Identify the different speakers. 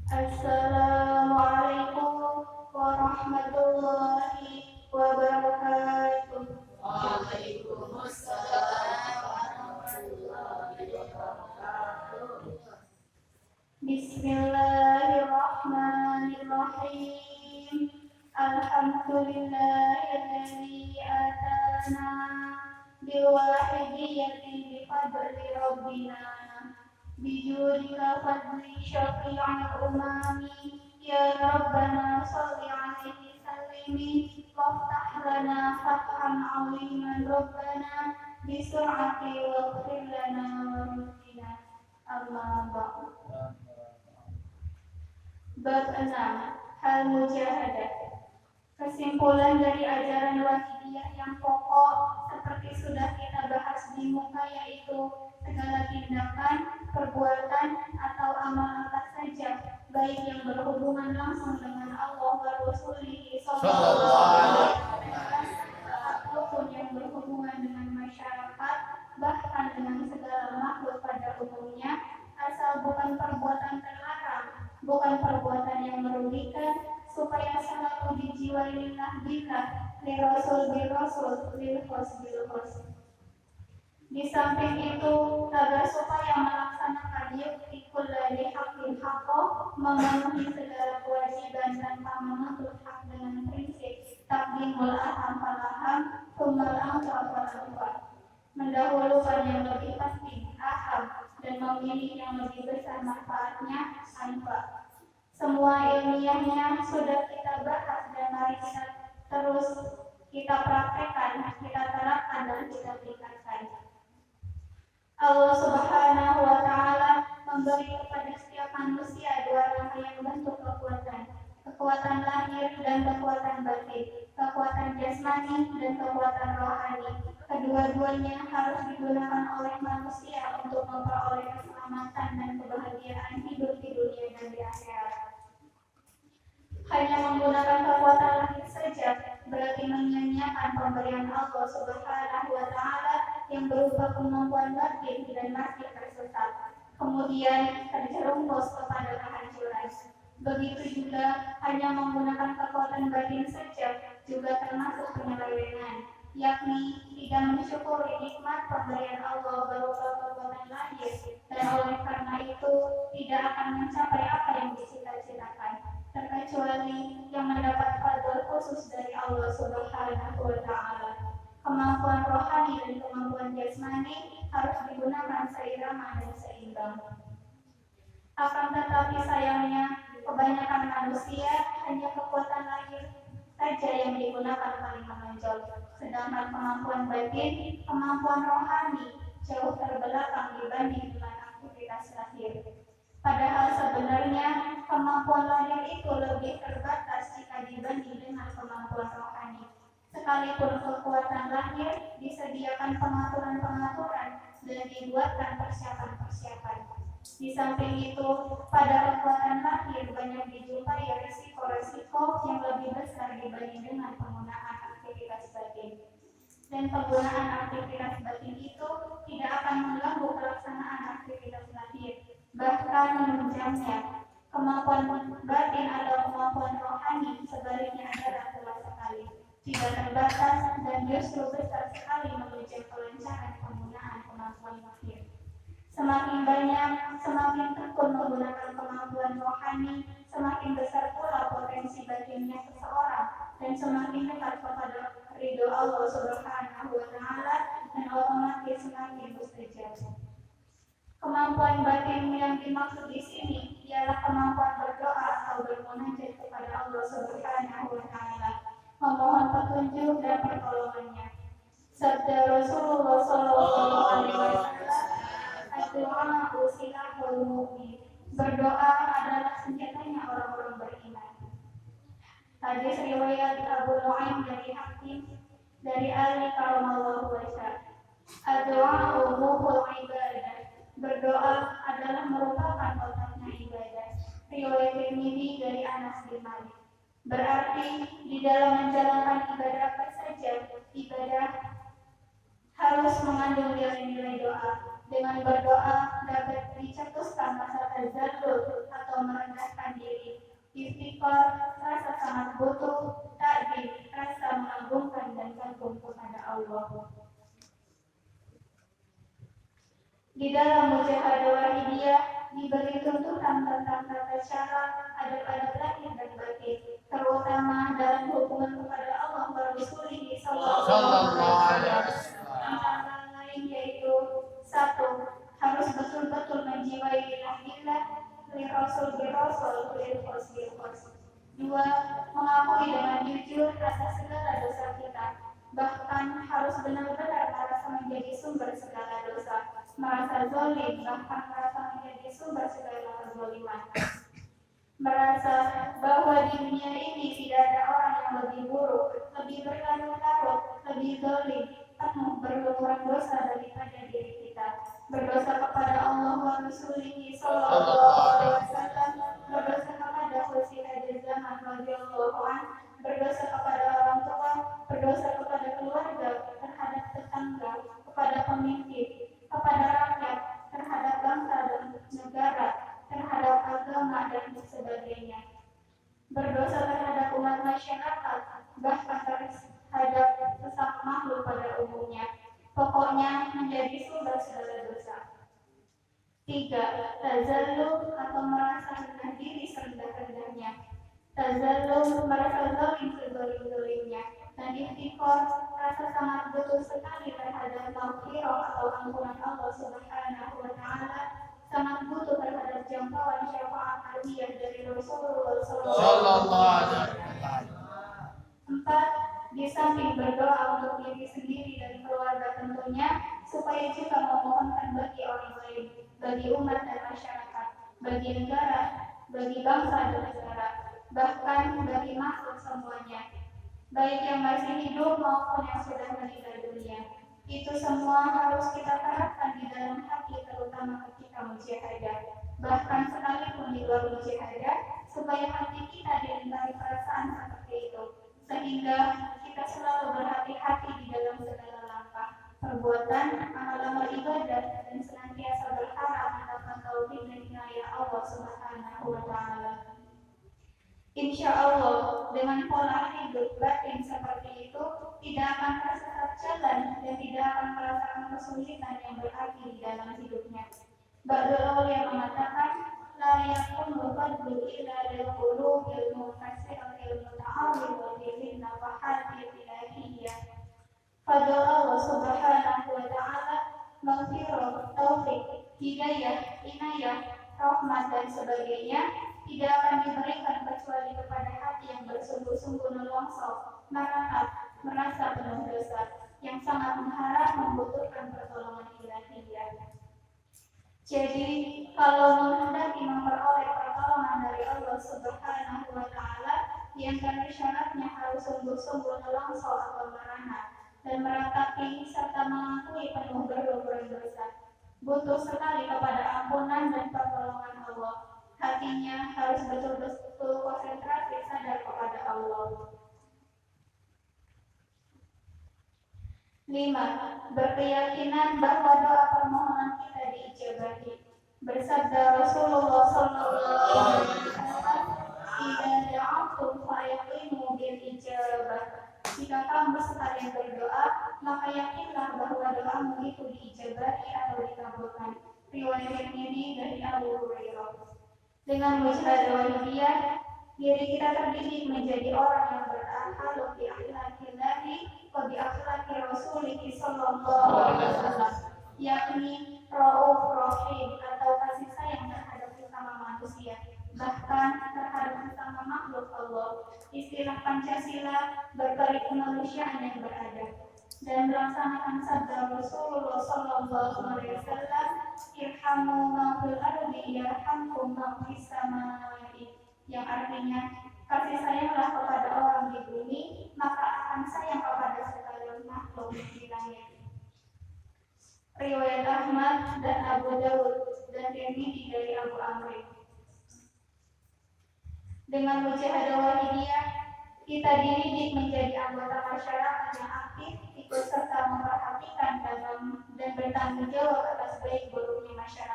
Speaker 1: Assalamualaikum warahmatullahi wabarakatuh.
Speaker 2: Waalaikumsalam warahmatullahi wabarakatuh.
Speaker 1: Bismillahirrahmanirrahim. Alhamdulillahilladzi atana biwahidiyati bifadli rabbina bijudika fadli syafi'il umami ya rabbana salli alaihi sallimi waftah lana fathan aliman rabbana bisur'ati waghfir lana warhamna amma ba'du. Bab 6. Hal mujahadah. Kesimpulan dari ajaran wahidiyah yang pokok seperti sudah kita bahas di muka, yaitu segala tindakan, perbuatan, atau amal apa saja, baik yang berhubungan langsung dengan Allah wa Rasulihi sallallahu alaihi wasallam ataupun yang berhubungan dengan masyarakat, bahkan dengan segala makhluk pada umumnya, asal bukan perbuatan terlarang, bukan perbuatan yang merugikan, supaya selalu dijiwai lillah billah, lirasul birasul, lilhos bilhos. Di samping itu, agar supaya melaksanakan yuktikul ladhi haqqin haqqo, memenuhi segala kewajiban tanpa menuntut hak dengan prinsip taqdimul aham falaham, thummal amsa falaham, mendahulukan yang lebih pasti aham dan memilih yang lebih besar manfaatnya anfa. Semua ilmiahnya sudah kita bahas dan mari kita terus kita praktekkan, kita terapkan dan kita tingkatkan. Allah Subhanahu wa Ta'ala memberi kepada setiap manusia dua rangkaian bentuk kekuatan, kekuatan lahir dan kekuatan batin, kekuatan jasmani dan kekuatan rohani. Kedua-duanya harus digunakan oleh manusia untuk memperoleh keselamatan dan kebahagiaan hidup di dunia dan di akhirat. Hanya menggunakan kekuatan lahir saja berarti menyia-nyiakan pemberian Allah Subhanahu wa Ta'ala yang berupa kemampuan batin dan masih tersesat, kemudian terjerumus kepada kehancuran. Begitu juga hanya menggunakan kekuatan batin saja juga termasuk penyelewengan, yakni tidak mensyukuri nikmat pemberian Allah berupa kekuatan lahir, dan oleh karena itu tidak akan mencapai apa yang dicita-citakan, terkecuali yang mendapat fadl khusus dari Allah Subhanahu wa Ta'ala. Kemampuan rohani dan kemampuan jasmani harus digunakan seirama dan seimbang. Akan tetapi sayangnya, kebanyakan manusia hanya kekuatan lahir saja yang digunakan paling menonjol, sedangkan kemampuan batin, kemampuan rohani jauh terbelakang dibanding dengan aktivitas lahir. Padahal sebenarnya kemampuan lahir itu lebih terbatas jika dibanding dengan kemampuan rohani. Sekalipun kekuatan lahir disediakan pengaturan-pengaturan dan dibuatkan persiapan-persiapan. Di samping itu, pada kekuatan lahir banyak dijumpai risiko-risiko yang lebih besar dibanding dengan penggunaan aktivitas batin. Dan penggunaan aktivitas batin itu tidak akan mengganggu pelaksanaan aktivitas lahir, bahkan menunjangnya. Kemampuan batin atau kemampuan rohani sebaliknya adalah luas sekali, tidak terbatas, dan justru besar sekali menunjang kelancaran penggunaan kemampuan lahir. Semakin banyak, semakin tekun menggunakan kemampuan rohani, semakin besar pula potensi batinnya seseorang, dan semakin dekat kepada ridho Allah Subhanahu wa Ta'ala, dan otomatis semakin mustajab. Kemampuan batin yang dimaksud di sini ialah kemampuan berdoa atau bermunajat kepada Allah Subhanahu wa Ta'ala, memohon petunjuk dan pertolongannya. Sabda Rasulullah sallallahu alaihi wasallam, "Doa usilahul mu'min." Berdoa adalah senjatanya orang-orang beriman. Hadis riwayat Abu Nuaim dari Hakim dari Ali karamallahu wajhah. Doa ruhul ibadah. Berdoa adalah merupakan otaknya ibadah. Riwayat Tirmidzi dari Anas bin Malik. Berarti di dalam menjalankan ibadah apa saja, ibadah harus mengandung nilai-nilai doa. Dengan berdoa dapat dicetuskan masa tazallul atau merendahkan diri ta'zim, rasa mengagumkan dan kagum kepada Allah. Di dalam mujahadah wahidiyah diberi tuntunan tentang tata cara adab-adab lahir dan batin, terutama dalam hubungan kepada Allah wa Rasulihi sallallahu alaihi wasallam. Antara lain yaitu 1. Harus betul-betul menjiwai lillah li rasul bi rasul bil khos. 2. Mengakui dengan jujur atas segala dosa kita, bahkan harus benar-benar merasa menjadi sumber segala dosa, merasa zalim, bahkan merasa menjadi sumber segala kezaliman, merasa bahwa di dunia ini tidak ada orang yang lebih buruk, lebih berlarut-larut, lebih zalim, penuh berlumuran dosa daripada diri kita, berdosa kepada Allah wa Rasulihi sallallahu alaihi wasallam, berdosa kepada Khusyid Zaman radhiyallahu anhu, berdosa kepada orang tua, berdosa kepada keluarga, terhadap tetangga, kepada pemimpin, kepada rakyat, terhadap bangsa dan negara, terhadap agama dan sebagainya. Berdosa terhadap umat masyarakat, bahkan terhadap sesama makhluk pada umumnya. Pokoknya menjadi sumber segala dosa. 3. Tazallum atau merasa rendah diri serendah-rendahnya. Tazallum merasa zalim sezalim-zalimnya, dan iftikor rasa sangat betul sekali terhadap maghfirah atau ampunan Allah Subhanahu wa taala, sangat butuh terhadap jangkauan syafaat aliyah dari Rasulullah sallallahu alaihi wasallam. 4. Di samping berdoa untuk diri sendiri dan keluarga tentunya, supaya juga memohonkan bagi orang lain, bagi umat dan masyarakat, bagi negara, bagi bangsa dan negara, bahkan bagi makhluk semuanya, baik yang masih hidup maupun yang sudah meninggal dunia. Itu semua harus kita terapkan di dalam hati, terutama ketika mujahadah, bahkan sekalipun di luar mujahadah, supaya hati kita dilimpahi perasaan seperti itu, sehingga kita selalu berhati-hati di dalam segala langkah, perbuatan, amal-amal ibadah, dan senantiasa berharap mendapat taufik dan inayah Allah Subhanahu wa taala. Insya Allah, dengan pola hidup batin seperti itu, tidak akan tersesat jalan dan tidak akan merasakan kesulitan yang berarti di dalam hidupnya. Ba'dul awliya mengatakan, la yakunu fadlu illa lil qulubil mufassiratil muta'awwil wa lil nafahatil ilahiyyah. Fadl Allah Subhanahu wa taala, maghfirah, taufik, hidayah, inayah, rahmat dan sebagainya tidak akan diberikan kecuali kepada hati yang bersungguh-sungguh nelongso, meratap, merasa penuh dosa, yang sangat mengharap membutuhkan pertolongan ilahiyah. Jadi, kalau menghendaki memperoleh pertolongan dari Allah Subhanahu wa taala, di antara syaratnya harus sungguh-sungguh nelongso atau merana dan meratapi serta mengakui penuh berlumuran dosa. Butuh sekali kepada ampunan dan pertolongan Allah. Hatinya harus betul-betul konsentrasi sadar kepada Allah. 5. Berkeyakinan bahwa doa permohonan kita diijabahi. Bersabda Rasulullah sallallahu alaihi wasallam, "Idza da'atum fa'yaqinu bil ijabah." Jika kamu sekalian berdoa, maka yakinlah bahwa doamu itu diijabahi atau dikabulkan. Riwayat ini dari Abu Hurairah. Dengan mujahadah wahidiyah, diri kita terdidik menjadi orang yang berakhlak bi akhlaqillahi wa bi akhlaqi Rasulihi sallallahu alaihi wasallam, yakni rauf rahim atau kasih sayang terhadap sesama manusia, bahkan terhadap sesama makhluk Allah. Istilah Pancasila berperik kemanusiaan yang beradab dan melaksanakan sabda Rasulullah sallallahu alaihi wasallam, irhamu ma fil ardi yarhamkum man fis samai, yang artinya kasih sayanglah kepada orang di bumi, maka akan sayang kepada segala makhluk di langit. Riwayat Ahmad dan Abu Dawud dan Tirmidzi dari Abu Amr. Dengan mujahadah wahidiyah, kita dididik menjadi anggota masyarakat yang aktif, ikut serta memperhatikan dan bertanggung jawab atas baik buruknya masyarakat.